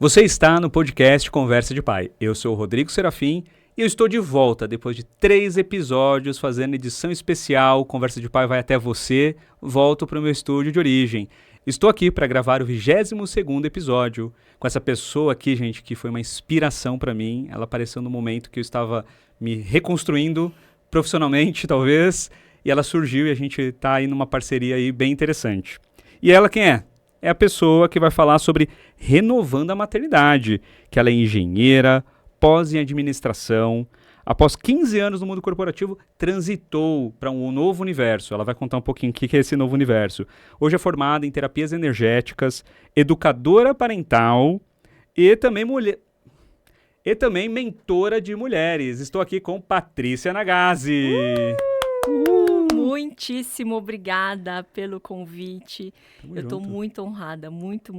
Você está no podcast Conversa de Pai. Eu sou o Rodrigo Serafim e eu estou de volta depois de 3 episódios fazendo edição especial. Conversa de Pai vai até você. Volto para o meu estúdio de origem. Estou aqui para gravar o 22º episódio com essa pessoa aqui, gente, que foi uma inspiração para mim. Ela apareceu no momento que eu estava me reconstruindo profissionalmente, talvez, e ela surgiu e a gente está aí numa parceria aí bem interessante. E ela quem é? É a pessoa que vai falar sobre renovando a maternidade, que ela é engenheira, pós em administração. Após 15 anos no mundo corporativo, transitou para um novo universo. Ela vai contar um pouquinho o que é esse novo universo. Hoje é formada em terapias energéticas, educadora parental e também mentora de mulheres. Estou aqui com Patrícia Nagase. Muitíssimo obrigada pelo convite. Eu estou muito honrada, muito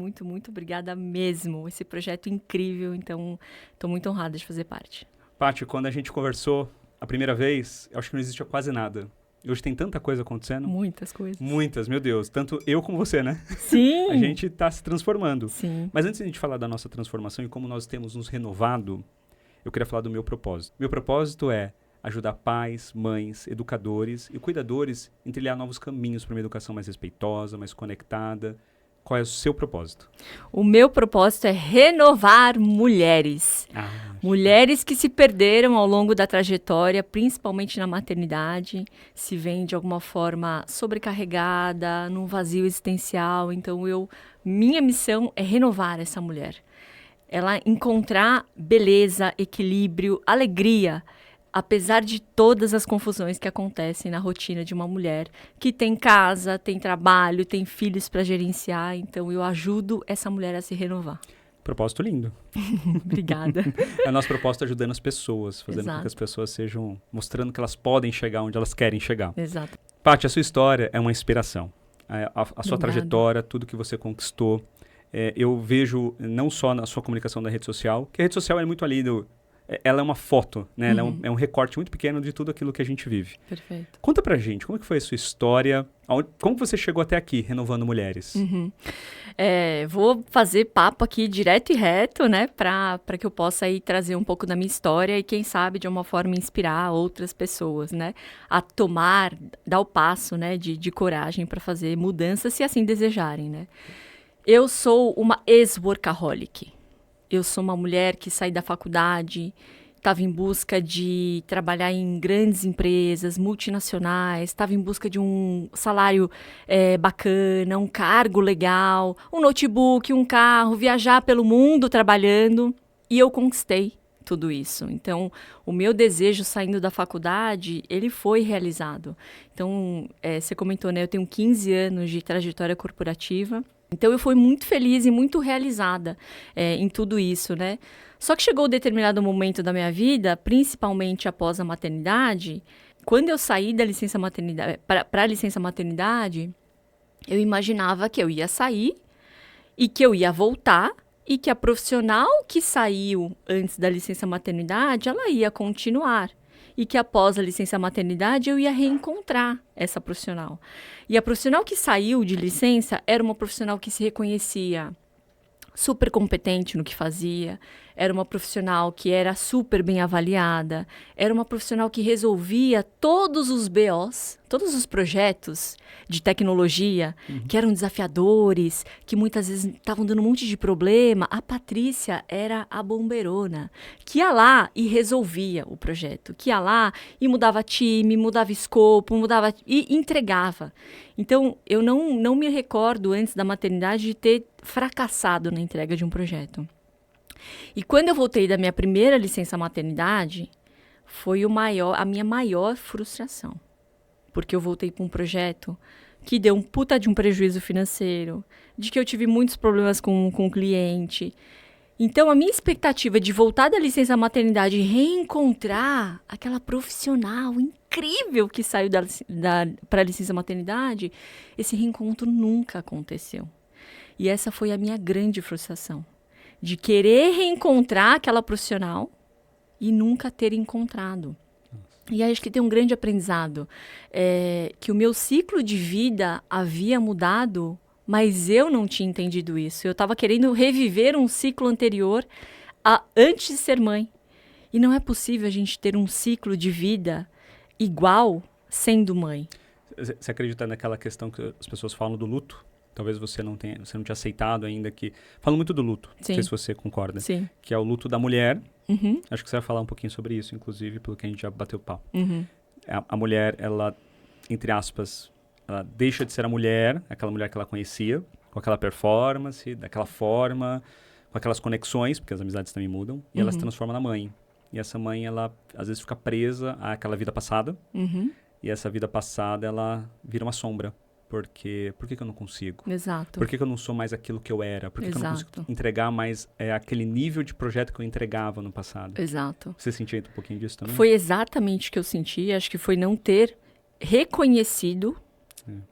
obrigada mesmo. Esse projeto incrível, então estou muito honrada de fazer parte. Paty, quando a gente conversou a primeira vez, eu acho que não existia quase nada. Hoje tem tanta coisa acontecendo. Muitas coisas. Muitas, meu Deus. Tanto eu como você, né? Sim. A gente está se transformando. Sim. Mas antes de a gente falar da nossa transformação e como nós temos nos renovado, eu queria falar do meu propósito. Meu propósito é ajudar pais, mães, educadores e cuidadores a trilhar novos caminhos para uma educação mais respeitosa, mais conectada. Qual é o seu propósito? O meu propósito é renovar mulheres. Mulheres que se perderam ao longo da trajetória, principalmente na maternidade, se veem de alguma forma sobrecarregada, num vazio existencial. Então, minha missão é renovar essa mulher. Ela encontrar beleza, equilíbrio, alegria, apesar de todas as confusões que acontecem na rotina de uma mulher que tem casa, tem trabalho, tem filhos para gerenciar. Então, eu ajudo essa mulher a se renovar. Propósito lindo. Obrigada. É a nossa proposta ajudando as pessoas, fazendo com que as pessoas sejam, mostrando que elas podem chegar onde elas querem chegar. Exato. Paty, a sua história é uma inspiração. A sua trajetória, tudo que você conquistou. Eu vejo não só na sua comunicação da rede social, que a rede social é muito ali ela é uma foto, né? Ela é um recorte muito pequeno de tudo aquilo que a gente vive. Perfeito. Conta pra gente, como que foi a sua história? Como você chegou até aqui, renovando mulheres? Vou fazer papo aqui direto e reto, né? Pra que eu possa aí trazer um pouco da minha história e, quem sabe, de uma forma inspirar outras pessoas, né? A dar o passo, né? De coragem para fazer mudanças, se assim desejarem, né? Eu sou uma ex-workaholic. Eu sou uma mulher que saí da faculdade, estava em busca de trabalhar em grandes empresas, multinacionais, estava em busca de um salário bacana, um cargo legal, um notebook, um carro, viajar pelo mundo trabalhando. E eu conquistei tudo isso. Então, o meu desejo saindo da faculdade, ele foi realizado. Então, você comentou, né? Eu tenho 15 anos de trajetória corporativa. Então, eu fui muito feliz e muito realizada em tudo isso, né? Só que chegou um determinado momento da minha vida, principalmente após a maternidade, quando eu saí da licença maternidade para a licença maternidade, eu imaginava que eu ia sair e que eu ia voltar e que a profissional que saiu antes da licença maternidade, ela ia continuar. E que após a licença maternidade eu ia reencontrar essa profissional. E a profissional que saiu de licença era uma profissional que se reconhecia super competente no que fazia, era uma profissional que era super bem avaliada, era uma profissional que resolvia todos os BOs, todos os projetos de tecnologia que eram desafiadores, que muitas vezes estavam dando um monte de problema. A Patrícia era a bombeirona, que ia lá e resolvia o projeto, que ia lá e mudava time, mudava escopo, e entregava. Então, eu não me recordo antes da maternidade de ter fracassado na entrega de um projeto. E quando eu voltei da minha primeira licença maternidade, foi a minha maior frustração. Porque eu voltei para um projeto que deu um puta de um prejuízo financeiro, de que eu tive muitos problemas com o cliente. Então, a minha expectativa de voltar da licença maternidade e reencontrar aquela profissional incrível que saiu para a licença maternidade, esse reencontro nunca aconteceu. E essa foi a minha grande frustração, de querer reencontrar aquela profissional e nunca ter encontrado. E acho que tem um grande aprendizado, que o meu ciclo de vida havia mudado Mas eu não tinha entendido isso. Eu estava querendo reviver um ciclo anterior antes de ser mãe. E não é possível a gente ter um ciclo de vida igual sendo mãe. Você acredita naquela questão que as pessoas falam do luto? Talvez você não tenha aceitado ainda que... Falam muito do luto, Sim. não sei se você concorda. Sim. Que é o luto da mulher. Uhum. Acho que você vai falar um pouquinho sobre isso, inclusive, pelo que a gente já bateu pau. Uhum. A mulher, ela, entre aspas, ela deixa de ser a mulher, aquela mulher que ela conhecia, com aquela performance, daquela forma, com aquelas conexões, porque as amizades também mudam, e ela se transforma na mãe. E essa mãe, ela às vezes fica presa àquela vida passada, e essa vida passada, ela vira uma sombra. Porque, por que eu não consigo? Exato. Por que eu não sou mais aquilo que eu era? Por que eu não consigo entregar mais aquele nível de projeto que eu entregava no passado? Exato. Você sentia um pouquinho disso também? Foi exatamente o que eu senti. Acho que foi não ter reconhecido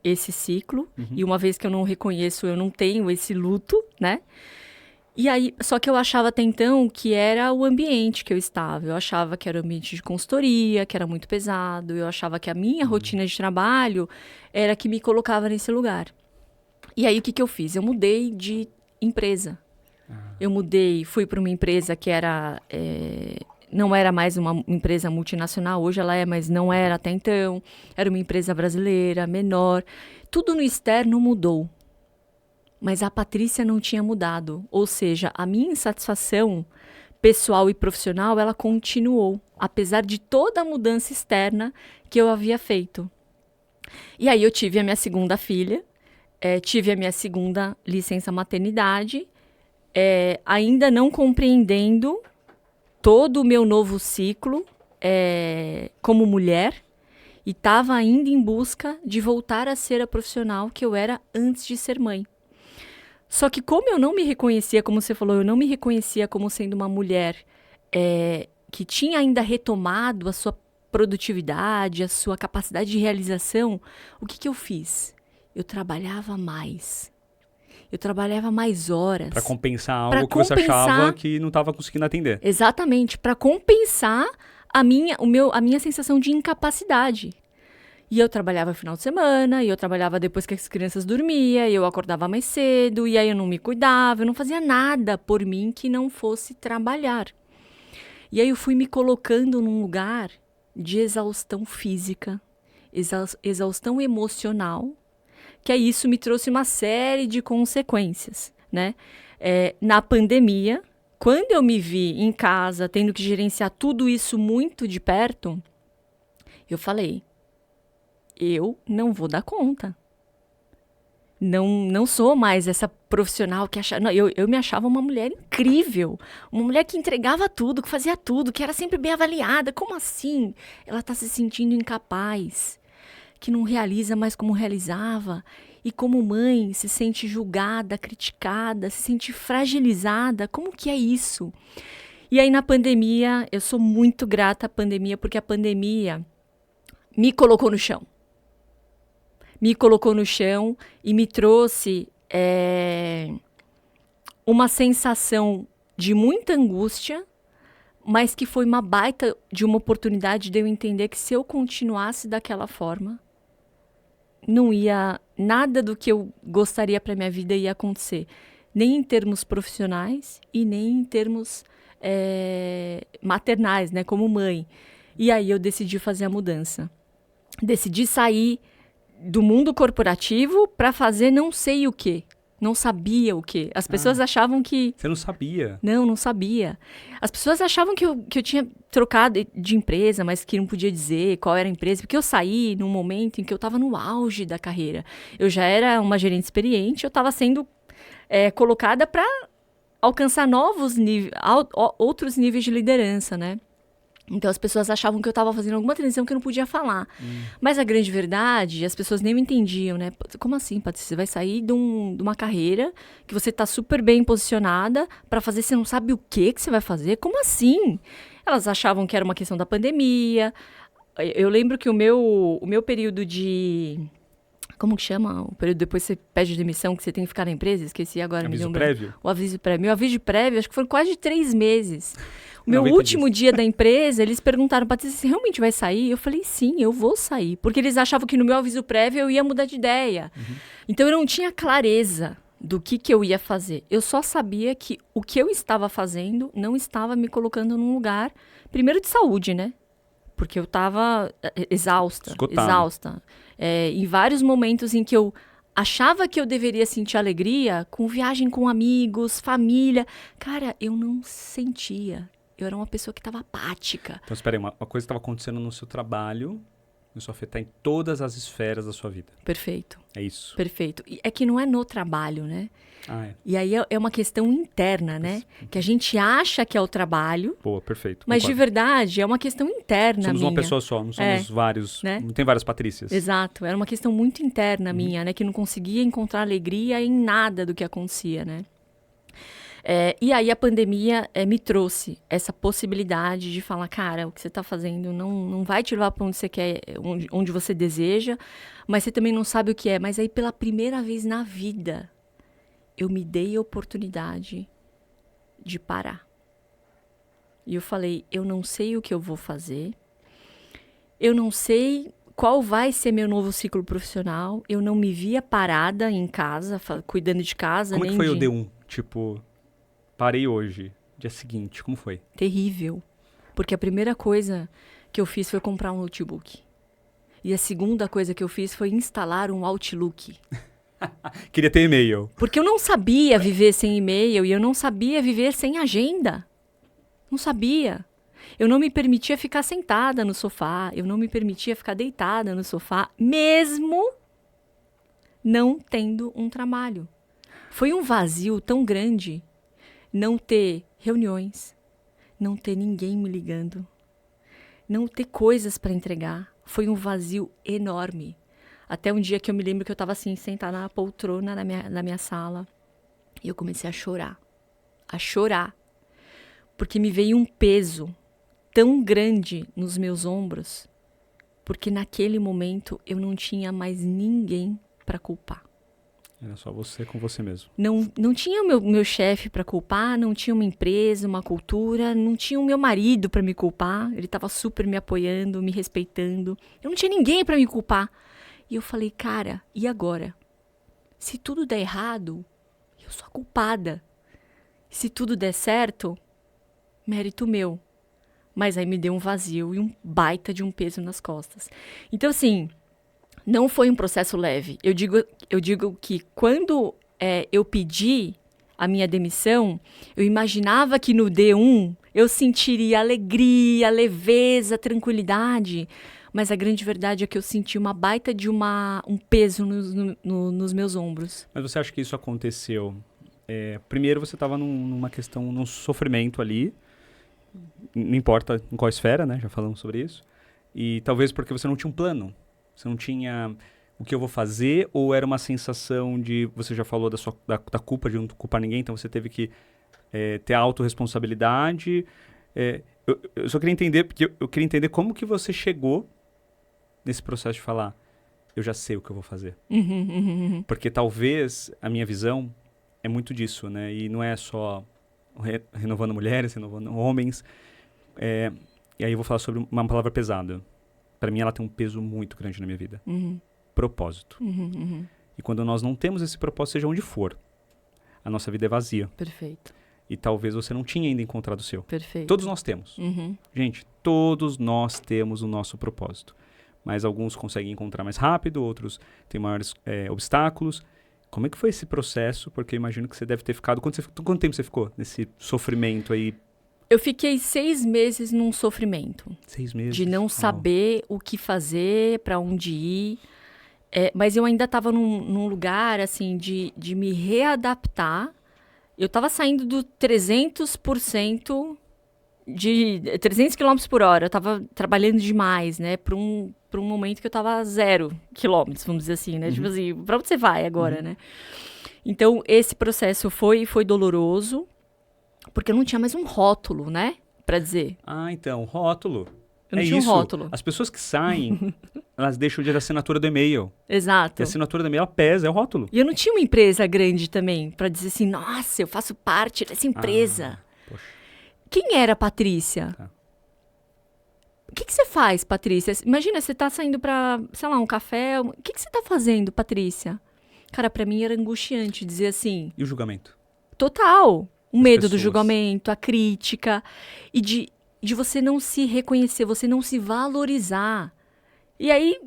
esse ciclo. E uma vez que eu não reconheço, eu não tenho esse luto, né? E aí, só que eu achava até então que era o ambiente que eu estava. Eu achava que era o ambiente de consultoria, que era muito pesado. Eu achava que a minha rotina de trabalho era que me colocava nesse lugar. E aí, o que eu fiz? Eu mudei de empresa. Eu fui para uma empresa que era... não era mais uma empresa multinacional, hoje ela é, mas não era até então. Era uma empresa brasileira, menor. Tudo no externo mudou. Mas a Patrícia não tinha mudado. Ou seja, a minha insatisfação pessoal e profissional, ela continuou, apesar de toda a mudança externa que eu havia feito. E aí eu tive a minha segunda filha, tive a minha segunda licença maternidade, ainda não compreendendo todo o meu novo ciclo como mulher, e estava ainda em busca de voltar a ser a profissional que eu era antes de ser mãe. Só que como eu não me reconhecia, como você falou, eu não me reconhecia como sendo uma mulher que tinha ainda retomado a sua produtividade, a sua capacidade de realização, o que eu fiz? Eu trabalhava mais. Eu trabalhava mais horas. Para compensar algo que você achava que não estava conseguindo atender. Exatamente, para compensar a minha sensação de incapacidade. E eu trabalhava no final de semana, e eu trabalhava depois que as crianças dormiam, e eu acordava mais cedo, e aí eu não me cuidava, eu não fazia nada por mim que não fosse trabalhar. E aí eu fui me colocando num lugar de exaustão física, exaustão emocional, que aí isso me trouxe uma série de consequências, né? Na pandemia, quando eu me vi em casa, tendo que gerenciar tudo isso muito de perto, eu falei... eu não vou dar conta. Não sou mais essa profissional que achava... Não, eu me achava uma mulher incrível. Uma mulher que entregava tudo, que fazia tudo, que era sempre bem avaliada. Como assim? Ela está se sentindo incapaz, que não realiza mais como realizava. E como mãe, se sente julgada, criticada, se sente fragilizada. Como que é isso? E aí, na pandemia, eu sou muito grata à pandemia, porque a pandemia me colocou no chão. Me colocou no chão e me trouxe uma sensação de muita angústia, mas que foi uma baita de uma oportunidade de eu entender que se eu continuasse daquela forma, não ia... nada do que eu gostaria para minha vida ia acontecer. Nem em termos profissionais e nem em termos maternais, né, como mãe. E aí eu decidi fazer a mudança. Decidi sair do mundo corporativo para fazer não sei o quê. Não sabia o quê. As pessoas achavam que... Você não sabia? Não sabia. As pessoas achavam que eu tinha trocado de empresa, mas que não podia dizer qual era a empresa, porque eu saí num momento em que eu estava no auge da carreira. Eu já era uma gerente experiente, eu estava sendo colocada para alcançar outros níveis de liderança, né? Então, as pessoas achavam que eu estava fazendo alguma transição que eu não podia falar. Mas a grande verdade, as pessoas nem me entendiam, né? Como assim, Patrícia? Você vai sair de uma carreira que você está super bem posicionada para fazer, você não sabe o que você vai fazer? Como assim? Elas achavam que era uma questão da pandemia. Eu lembro que o meu período de... Como que chama? O período depois que você pede demissão, que você tem que ficar na empresa? Esqueci agora. Aviso prévio? O aviso prévio. Meu aviso de prévio, acho que foram quase 3 meses. O meu 90 último dias. dia da empresa, eles perguntaram, Patrícia, você realmente vai sair? Eu falei, sim, eu vou sair. Porque eles achavam que no meu aviso prévio eu ia mudar de ideia. Então eu não tinha clareza do que eu ia fazer. Eu só sabia que o que eu estava fazendo não estava me colocando num lugar, primeiro de saúde, né? Porque eu estava exausta. Em vários momentos em que eu achava que eu deveria sentir alegria, com viagem com amigos, família. Cara, eu não sentia. Eu era uma pessoa que estava apática. Então, espera aí, uma coisa estava acontecendo no seu trabalho, isso afetar em todas as esferas da sua vida. Perfeito. É isso. Perfeito. E é que não é no trabalho, né? Ah, é. E aí é uma questão interna, né? Que a gente acha que é o trabalho, Boa, perfeito. mas de Concordo. verdade é uma questão interna Somos minha. uma pessoa só, não somos vários. Né? Não tem várias Patrícias. Exato. Era uma questão muito interna minha, né? Que não conseguia encontrar alegria em nada do que acontecia, né? E aí a pandemia me trouxe essa possibilidade de falar, cara, o que você está fazendo não vai te levar para onde você quer, onde você deseja, mas você também não sabe o que é. Mas aí pela primeira vez na vida, eu me dei a oportunidade de parar. E eu falei, eu não sei o que eu vou fazer, eu não sei qual vai ser meu novo ciclo profissional, eu não me via parada em casa, cuidando de casa. Como é nem que foi de... o D1? Tipo, parei hoje, dia seguinte, como foi? Terrível. Porque a primeira coisa que eu fiz foi comprar um notebook. E a segunda coisa que eu fiz foi instalar um Outlook. Queria ter e-mail. Porque eu não sabia viver sem e-mail e eu não sabia viver sem agenda. Não sabia. Eu não me permitia ficar sentada no sofá, eu não me permitia ficar deitada no sofá, mesmo não tendo um trabalho. Foi um vazio tão grande não ter reuniões, não ter ninguém me ligando, não ter coisas para entregar. Foi um vazio enorme. Até um dia que eu me lembro que eu estava assim, sentada na poltrona na minha sala, e eu comecei a chorar, porque me veio um peso tão grande nos meus ombros, porque naquele momento eu não tinha mais ninguém para culpar. Era só você com você mesmo. Não tinha o meu chefe para culpar, não tinha uma empresa, uma cultura, não tinha o meu marido para me culpar. Ele estava super me apoiando, me respeitando. Eu não tinha ninguém para me culpar. E eu falei, cara, e agora? Se tudo der errado, eu sou a culpada. Se tudo der certo, mérito meu. Mas aí me deu um vazio e um baita de um peso nas costas. Então, assim, não foi um processo leve. Eu digo que quando eu pedi a minha demissão, eu imaginava que no D1 eu sentiria alegria, leveza, tranquilidade. Mas a grande verdade é que eu senti uma baita de um peso nos meus ombros. Mas você acha que isso aconteceu? Primeiro você estava numa questão, num sofrimento ali, não importa em qual esfera, né? Já falamos sobre isso. E talvez porque você não tinha um plano. Você não tinha o que eu vou fazer, ou era uma sensação de, você já falou da culpa, de não culpar ninguém, então você teve que ter a autorresponsabilidade. Eu só queria entender, porque eu queria entender como que você chegou nesse processo de falar, eu já sei o que eu vou fazer. Porque talvez a minha visão é muito disso, né? E não é só renovando mulheres, renovando homens. E aí eu vou falar sobre uma palavra pesada. Para mim ela tem um peso muito grande na minha vida. Propósito. E quando nós não temos esse propósito, seja onde for, a nossa vida é vazia. Perfeito. E talvez você não tinha ainda encontrado o seu. Perfeito. Todos nós temos. Gente, todos nós temos o nosso propósito. Mas alguns conseguem encontrar mais rápido, outros têm maiores obstáculos. Como é que foi esse processo? Porque eu imagino que você deve ter ficado... Quanto tempo você ficou nesse sofrimento aí? Eu fiquei 6 meses num sofrimento. 6 meses? De não saber o que fazer, para onde ir. Mas eu ainda estava num lugar, assim, de me readaptar. Eu estava saindo do 300% de 300 km por hora. Eu estava trabalhando demais, né? Para um momento que eu estava a 0 km, vamos dizer assim, né? Tipo assim, para onde você vai agora, né? Então, esse processo foi doloroso, porque eu não tinha mais um rótulo, né? Para dizer. Ah, então, rótulo. Eu não tinha um rótulo. As pessoas que saem, elas deixam o dia da assinatura do e-mail. Exato. E a assinatura do e-mail, ela pesa, é o rótulo. E eu não tinha uma empresa grande também, para dizer assim, nossa, eu faço parte dessa empresa. Poxa. Quem era a Patrícia? Tá. O que você faz, Patrícia? Imagina, você tá saindo pra, sei lá, um café. O que você tá fazendo, Patrícia? Cara, pra mim era angustiante dizer assim. E o julgamento? Total. O medo do pessoas. julgamento, a crítica. E de você não se reconhecer, você não se valorizar. E aí,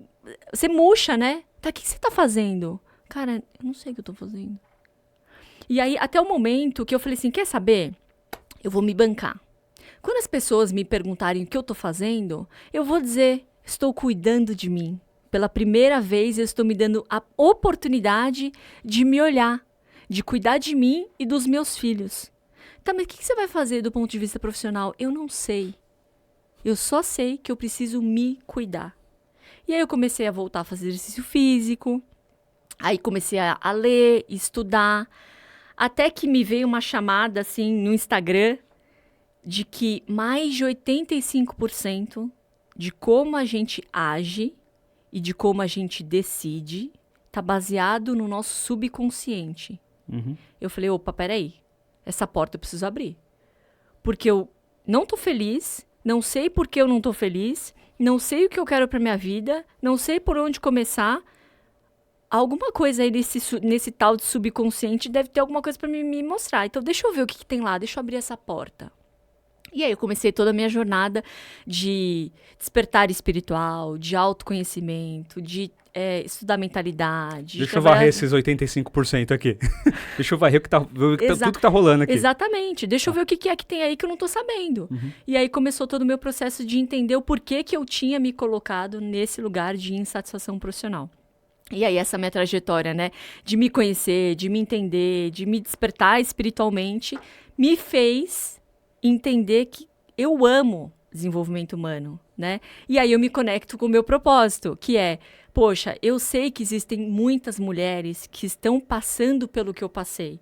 você murcha, né? Tá, o que você tá fazendo? Cara, eu não sei o que eu tô fazendo. E aí, até o momento que eu falei assim, quer saber? Eu vou me bancar. Quando as pessoas me perguntarem o que eu tô fazendo, eu vou dizer, estou cuidando de mim. Pela primeira vez, eu estou me dando a oportunidade de me olhar, de cuidar de mim e dos meus filhos. Tá, mas o que você vai fazer do ponto de vista profissional? Eu não sei. Eu só sei que eu preciso me cuidar. E aí eu comecei a voltar a fazer exercício físico, aí comecei a ler, estudar, até que me veio uma chamada assim no Instagram de que mais de 85% de como a gente age e de como a gente decide está baseado no nosso subconsciente. Uhum. Eu falei, opa, peraí, essa porta eu preciso abrir. Porque eu não tô feliz, não sei por que eu não tô feliz, não sei o que eu quero pra minha vida, não sei por onde começar. Alguma coisa aí nesse tal de subconsciente deve ter alguma coisa pra me mostrar. Então deixa eu ver o que tem lá, deixa eu abrir essa porta. E aí eu comecei toda a minha jornada de despertar espiritual, de autoconhecimento, de estudar mentalidade. Deixa eu varrer esses 85% aqui. Deixa eu varrer tudo que tá rolando aqui. Exatamente. Deixa eu ver o que é que tem aí que eu não tô sabendo. Uhum. E aí começou todo o meu processo de entender o porquê que eu tinha me colocado nesse lugar de insatisfação profissional. E aí essa minha trajetória, né, de me conhecer, de me entender, de me despertar espiritualmente, me fez entender que eu amo desenvolvimento humano, né? E aí eu me conecto com o meu propósito, que é, poxa, eu sei que existem muitas mulheres que estão passando pelo que eu passei.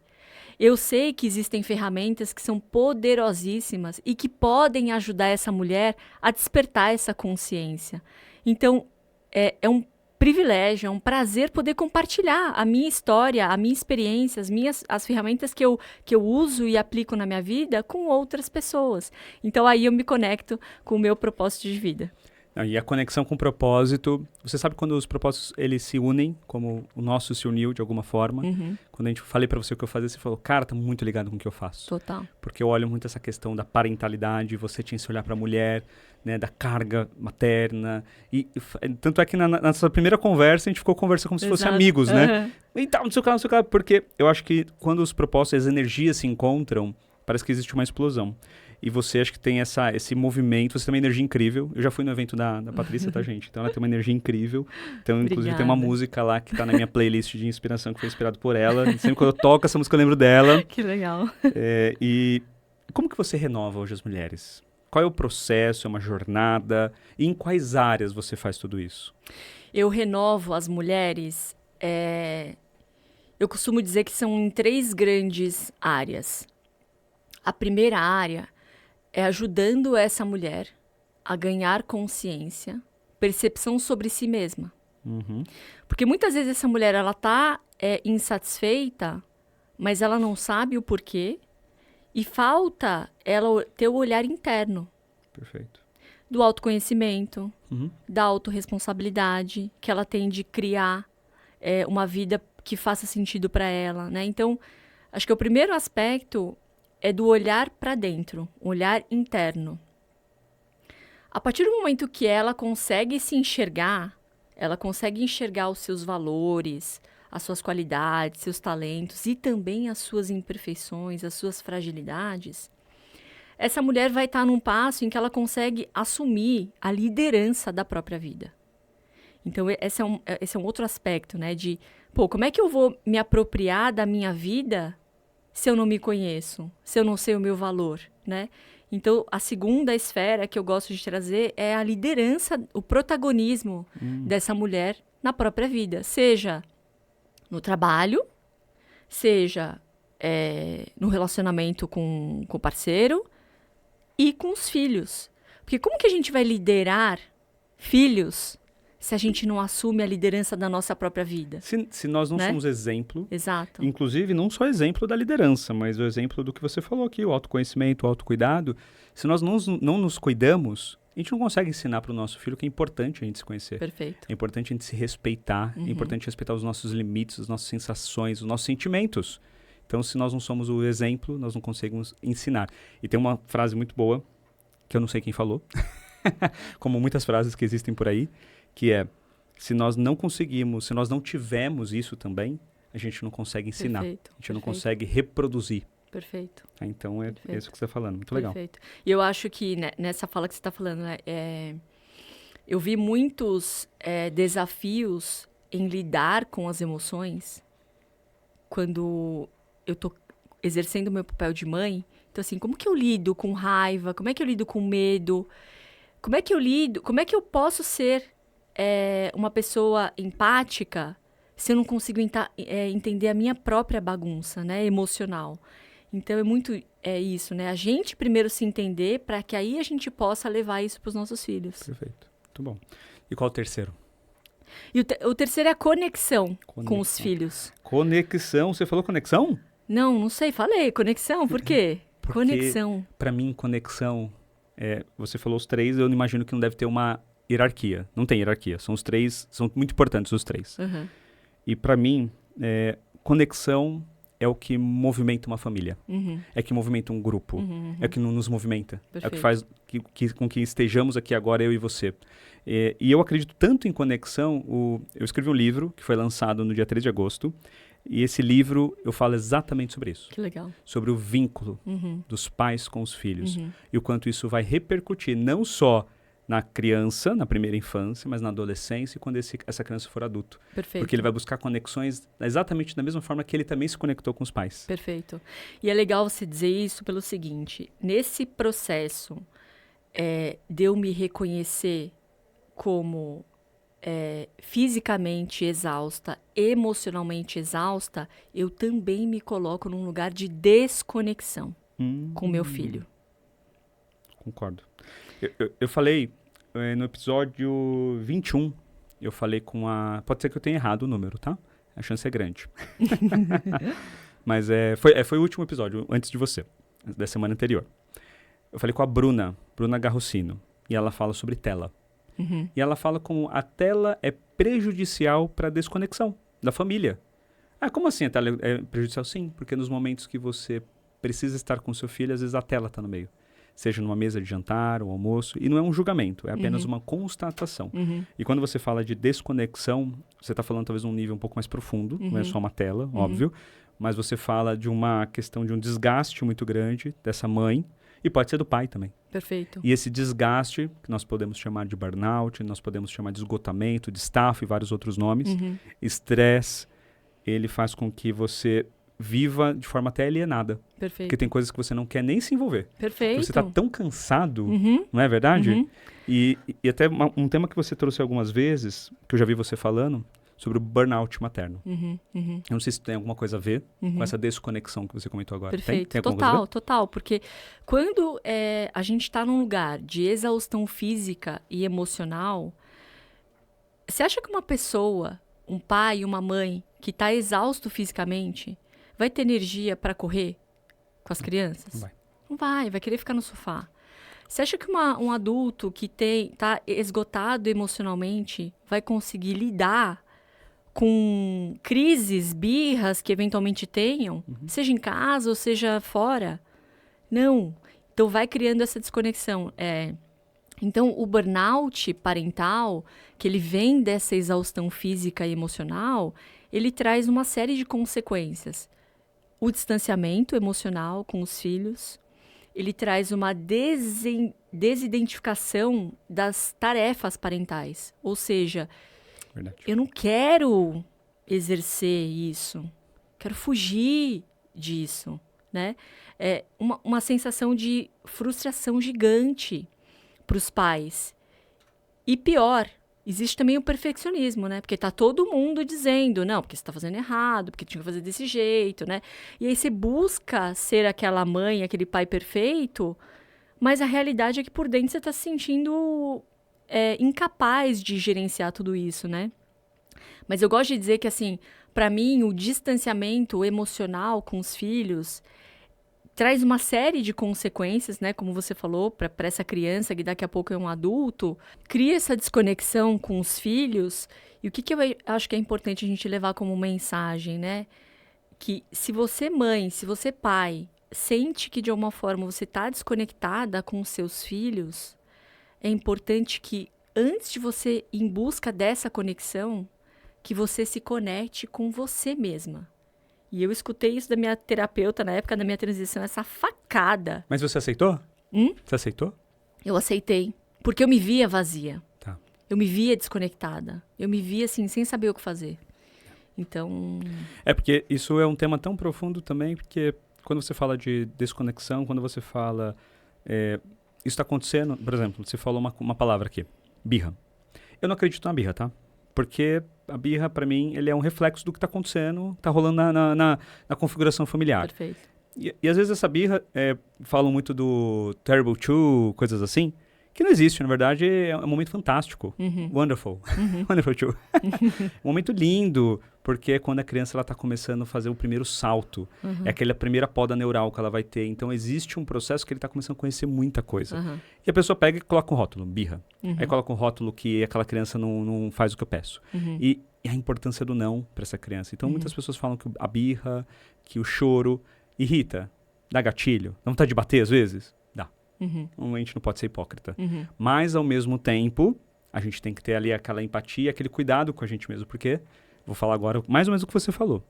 Eu sei que existem ferramentas que são poderosíssimas e que podem ajudar essa mulher a despertar essa consciência. Então, é um privilégio, é um prazer poder compartilhar a minha história, a minha experiência, as ferramentas que eu uso e aplico na minha vida com outras pessoas. Então, aí eu me conecto com o meu propósito de vida. E a conexão com o propósito, você sabe quando os propósitos eles se unem, como o nosso se uniu de alguma forma. Uhum. Quando a gente falei pra você o que eu fazia, você falou, cara, tá muito ligado com o que eu faço. Total. Porque eu olho muito essa questão da parentalidade, você tinha que se olhar pra mulher, né, da carga materna. Tanto é que na nossa primeira conversa, a gente ficou conversando como se fossem amigos, né? E tal, não sei o que, porque eu acho que quando os propósitos, as energias se encontram, parece que existe uma explosão. E você acho que tem esse movimento, você tem uma energia incrível. Eu já fui no evento da Patrícia, tá, gente? Então ela tem uma energia incrível. Então, inclusive, tem uma música lá que tá na minha playlist de inspiração, que foi inspirado por ela. Sempre quando eu toco essa música, eu lembro dela. Que legal. E como que você renova hoje as mulheres? Qual é o processo? É uma jornada? E em quais áreas você faz tudo isso? Eu renovo as mulheres, eu costumo dizer que são em 3 grandes áreas. A primeira área é ajudando essa mulher a ganhar consciência, percepção sobre si mesma. Uhum. Porque muitas vezes essa mulher, ela tá insatisfeita, mas ela não sabe o porquê, e falta ela ter o olhar interno. Perfeito. Do autoconhecimento, Uhum. da autorresponsabilidade, que ela tem de criar uma vida que faça sentido para ela, né? Então, acho que o primeiro aspecto é do olhar para dentro, um olhar interno. A partir do momento que ela consegue se enxergar, ela consegue enxergar os seus valores, as suas qualidades, seus talentos e também as suas imperfeições, as suas fragilidades, essa mulher vai estar num passo em que ela consegue assumir a liderança da própria vida. Então, esse é um outro aspecto, né? De, como é que eu vou me apropriar da minha vida se eu não me conheço, se eu não sei o meu valor, né? Então, a segunda esfera que eu gosto de trazer é a liderança, o protagonismo dessa mulher na própria vida. Seja no trabalho, seja no relacionamento com o parceiro e com os filhos. Porque como que a gente vai liderar filhos se a gente não assume a liderança da nossa própria vida? Se nós não somos exemplo, Exato. inclusive não só exemplo da liderança, mas o exemplo do que você falou aqui, o autoconhecimento, o autocuidado, se nós não nos cuidamos, a gente não consegue ensinar para o nosso filho que é importante a gente se conhecer. Perfeito. É importante a gente se respeitar, é importante respeitar os nossos limites, as nossas sensações, os nossos sentimentos. Então, se nós não somos o exemplo, nós não conseguimos ensinar. E tem uma frase muito boa, que eu não sei quem falou, como muitas frases que existem por aí, que é, se nós não tivermos isso também, a gente não consegue ensinar. Perfeito. A gente não consegue reproduzir. Perfeito. Então, é Perfeito. isso que você está falando. Muito legal. Perfeito. E eu acho que nessa fala que você está falando, eu vi muitos desafios em lidar com as emoções quando eu tô exercendo o meu papel de mãe. Então, assim, como que eu lido com raiva? Como é que eu lido com medo? Como é que eu posso ser uma pessoa empática se eu não consigo entender a minha própria bagunça, né, emocional? Então, é muito isso, né? A gente primeiro se entender para que aí a gente possa levar isso para os nossos filhos. Perfeito. Muito bom. E qual o terceiro? E o terceiro é a conexão com os filhos. Conexão. Você falou conexão? Não sei. Falei. Conexão. Por quê? Porque, conexão. Para mim, conexão... você falou os três, eu imagino que não deve ter uma hierarquia. Não tem hierarquia. São os três, são muito importantes os três. Uhum. E para mim, conexão é o que movimenta uma família. Uhum. É que movimenta um grupo. É o que nos movimenta. Perfeito. É o que faz com que estejamos aqui agora, eu e você. E eu acredito tanto em conexão. Eu escrevi um livro que foi lançado no dia 3 de agosto. E esse livro, eu falo exatamente sobre isso. Que legal. Sobre o vínculo dos pais com os filhos. E o quanto isso vai repercutir não só na criança, na primeira infância, mas na adolescência e quando essa criança for adulto. Perfeito. Porque ele vai buscar conexões exatamente da mesma forma que ele também se conectou com os pais. Perfeito. E é legal você dizer isso pelo seguinte, nesse processo de eu me reconhecer como fisicamente exausta, emocionalmente exausta, eu também me coloco num lugar de desconexão com meu filho. Concordo. Eu falei no episódio 21, eu falei com a... Pode ser que eu tenha errado o número, tá? A chance é grande. Mas foi o último episódio, antes de você, da semana anterior. Eu falei com a Bruna Garrocino, e ela fala sobre tela. E ela fala como a tela é prejudicial para a desconexão da família. Como assim a tela é prejudicial? Sim, porque nos momentos que você precisa estar com seu filho, às vezes a tela está no meio. Seja numa mesa de jantar ou almoço, e não é um julgamento, é apenas uma constatação. E quando você fala de desconexão, você está falando talvez num nível um pouco mais profundo, não é só uma tela, óbvio, mas você fala de uma questão de um desgaste muito grande dessa mãe, e pode ser do pai também. Perfeito. E esse desgaste, que nós podemos chamar de burnout, nós podemos chamar de esgotamento, de estafa e vários outros nomes, estresse, ele faz com que você viva de forma até alienada. Perfeito. Porque tem coisas que você não quer nem se envolver. Perfeito. Você está tão cansado, não é verdade? E até um tema que você trouxe algumas vezes, que eu já vi você falando, sobre o burnout materno. Eu não sei se tem alguma coisa a ver com essa desconexão que você comentou agora. Perfeito. Tem alguma coisa a ver? Total. Porque quando a gente está num lugar de exaustão física e emocional, você acha que uma pessoa, um pai, uma mãe, que está exausto fisicamente, vai ter energia para correr com as crianças? Não vai. Não vai querer ficar no sofá. Você acha que um adulto que está esgotado emocionalmente vai conseguir lidar com crises, birras que eventualmente tenham, seja em casa ou seja fora? Não. Então vai criando essa desconexão. Então o burnout parental, que ele vem dessa exaustão física e emocional, ele traz uma série de consequências. O distanciamento emocional com os filhos, ele traz uma desidentificação das tarefas parentais. Ou seja, Verdade. eu não quero exercer isso, quero fugir disso, né? É uma sensação de frustração gigante para os pais. E pior, existe também o perfeccionismo, né? Porque tá todo mundo dizendo, não, porque você tá fazendo errado, porque tinha que fazer desse jeito, né? E aí você busca ser aquela mãe, aquele pai perfeito, mas a realidade é que por dentro você tá se sentindo incapaz de gerenciar tudo isso, né? Mas eu gosto de dizer que, assim, para mim, o distanciamento emocional com os filhos traz uma série de consequências, né? Como você falou, para essa criança que daqui a pouco é um adulto, cria essa desconexão com os filhos. E o que eu acho que é importante a gente levar como mensagem, né? Que se você mãe, se você pai, sente que de alguma forma você está desconectada com os seus filhos, é importante que antes de você ir em busca dessa conexão, que você se conecte com você mesma. E eu escutei isso da minha terapeuta na época da minha transição, essa facada. Mas você aceitou? Você aceitou? Eu aceitei, porque eu me via vazia. Tá. Eu me via desconectada. Eu me via, assim, sem saber o que fazer. Então... Porque isso é um tema tão profundo também, porque quando você fala de desconexão, quando você fala... isso está acontecendo, por exemplo, você falou uma palavra aqui, birra. Eu não acredito na birra, tá? Porque a birra, para mim, ele é um reflexo do que está acontecendo, está rolando na configuração familiar. Perfeito. E às vezes essa birra, falam muito do Terrible Two, coisas assim, que não existe, na verdade, é um momento fantástico. Wonderful. Wonderful Two. Um momento lindo, porque é quando a criança está começando a fazer o primeiro salto. É aquela primeira poda neural que ela vai ter. Então, existe um processo que ele está começando a conhecer muita coisa. E a pessoa pega e coloca um rótulo, birra. Aí coloca um rótulo que aquela criança não faz o que eu peço. E a importância do não para essa criança. Então, muitas pessoas falam que a birra, que o choro irrita, dá gatilho. Dá vontade de bater às vezes? Dá. A gente não pode ser hipócrita. Mas, ao mesmo tempo, a gente tem que ter ali aquela empatia, aquele cuidado com a gente mesmo. Porque, vou falar agora mais ou menos o que você falou.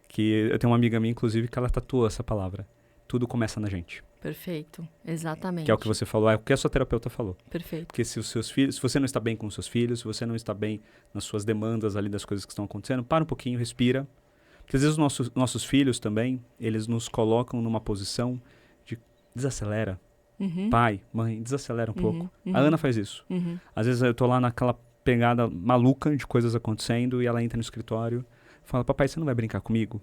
Que eu tenho uma amiga minha, inclusive, que ela tatuou essa palavra. Tudo começa na gente. Perfeito. Exatamente. Que é o que você falou, é o que a sua terapeuta falou. Perfeito. Porque se os seus filhos, se você não está bem com os seus filhos, se você não está bem nas suas demandas ali das coisas que estão acontecendo, para um pouquinho, respira. Porque às vezes os nossos filhos também, eles nos colocam numa posição de desacelera. Pai, mãe, desacelera um pouco. A Ana faz isso. Às vezes eu tô lá naquela pegada maluca de coisas acontecendo e ela entra no escritório, fala, papai, você não vai brincar comigo?